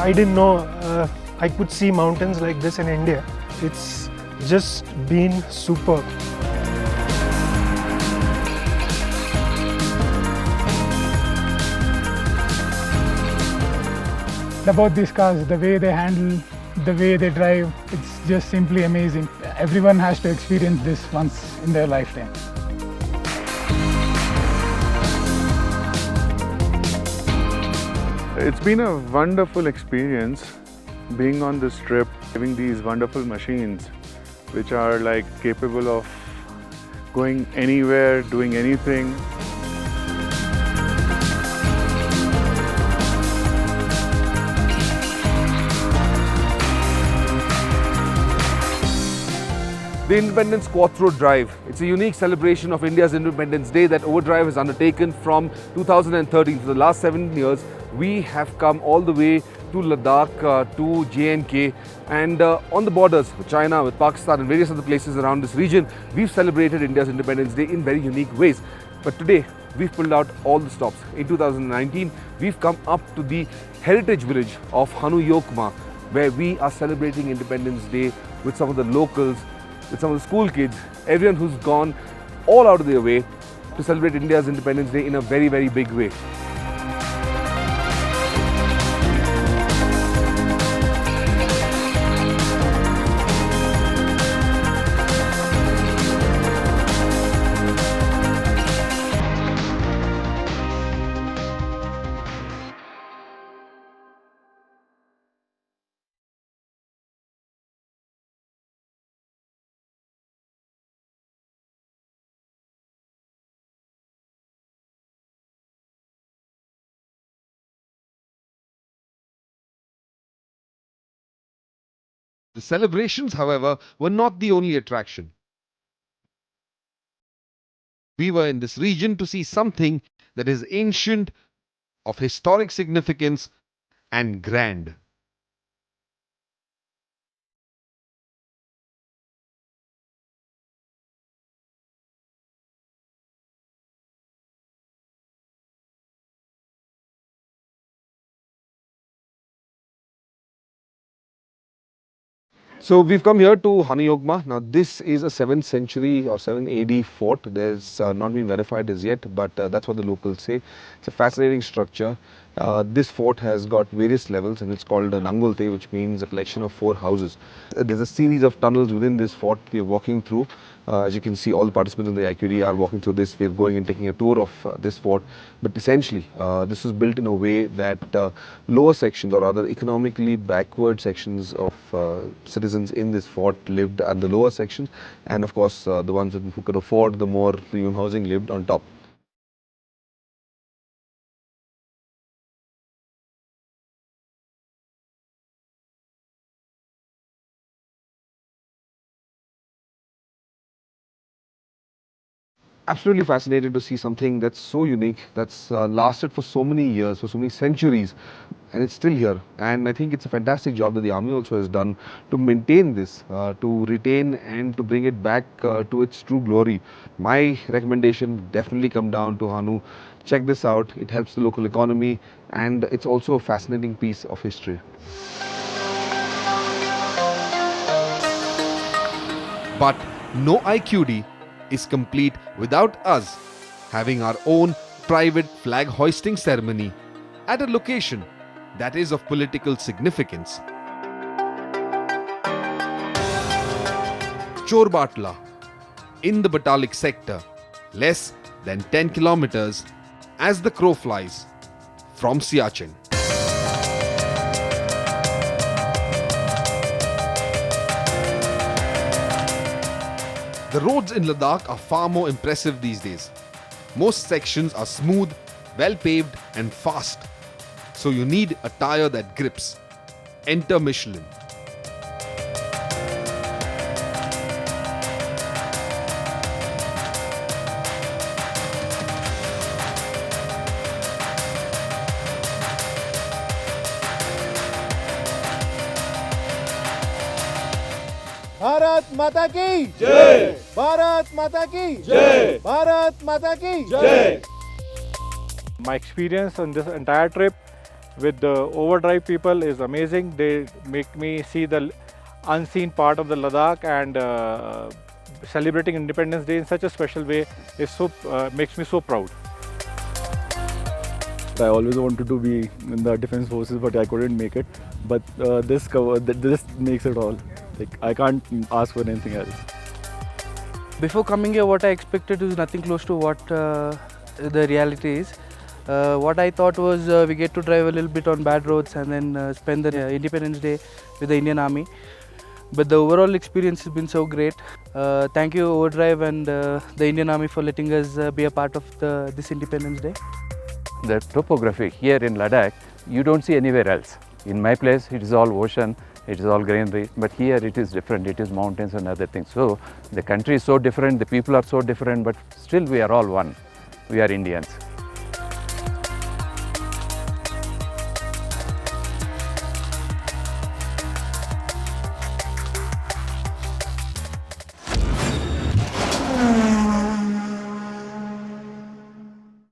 I didn't know I could see mountains like this in India. It's just been superb. About these cars, the way they handle, the way they drive, it's just simply amazing. Everyone has to experience this once in their lifetime. It's been a wonderful experience being on this trip, having these wonderful machines which are like capable of going anywhere, doing anything. The Independence Quattro Drive. It's a unique celebration of India's Independence Day that Overdrive has undertaken from 2013. For the last 7 years, we have come all the way to Ladakh, to J&K, and on the borders with China, with Pakistan and various other places around this region, we've celebrated India's Independence Day in very unique ways. But today, we've pulled out all the stops. In 2019, we've come up to the heritage village of Hanu, Yokma, where we are celebrating Independence Day with some of the locals, with some of the school kids, everyone who's gone all out of their way to celebrate India's Independence Day in a very, very big way. The celebrations, however, were not the only attraction. We were in this region to see something that is ancient, of historic significance, and grand. So we've come here to Hanu Yokma. Now this is a 7th century or 7 AD fort. There's not been verified as yet, but that's what the locals say. It's a fascinating structure. This fort has got various levels and it's called a Nangulte, which means a collection of 4 houses. There's a series of tunnels within this fort we're walking through. As you can see, all the participants in the IQD are walking through this. We're going and taking a tour of this fort. But essentially, this was built in a way that lower sections, or rather economically backward sections of citizens in this fort lived at the lower sections. And of course, the ones who could afford the more premium housing lived on top. Absolutely fascinated to see something that's so unique, that's lasted for so many years, for so many centuries, and it's still here. And I think it's a fantastic job that the army also has done to maintain this, to retain and to bring it back to its true glory. My recommendation, definitely come down to Hanu, check this out. It helps the local economy and it's also a fascinating piece of history. But no IQD is complete without us having our own private flag hoisting ceremony at a location that is of political significance. Chorbat in the Batalik sector, less than 10 kilometers as the crow flies from Siachen. The roads in Ladakh are far more impressive these days. Most sections are smooth, well paved and fast. So you need a tire that grips. Enter Michelin. Bharat माता की जय, भारत माता की जय, भारत माता की जय. My experience on this entire trip with the Overdrive people is amazing. They make me see the unseen part of the Ladakh, and celebrating Independence Day in such a special way is makes me so proud. I always wanted to be in the defense forces, but I couldn't make it. But this makes it all. Like, I can't ask for anything else. Before coming here, what I expected is nothing close to what the reality is. What I thought was we get to drive a little bit on bad roads and then spend the Independence Day with the Indian Army. But the overall experience has been so great. Thank you Overdrive and the Indian Army for letting us be a part of this Independence Day. The topography here in Ladakh, you don't see anywhere else. In my place, it is all ocean, it is all greenery, but here it is different, it is mountains and other things. So the country is so different, the people are so different, but still we are all one. We are Indians.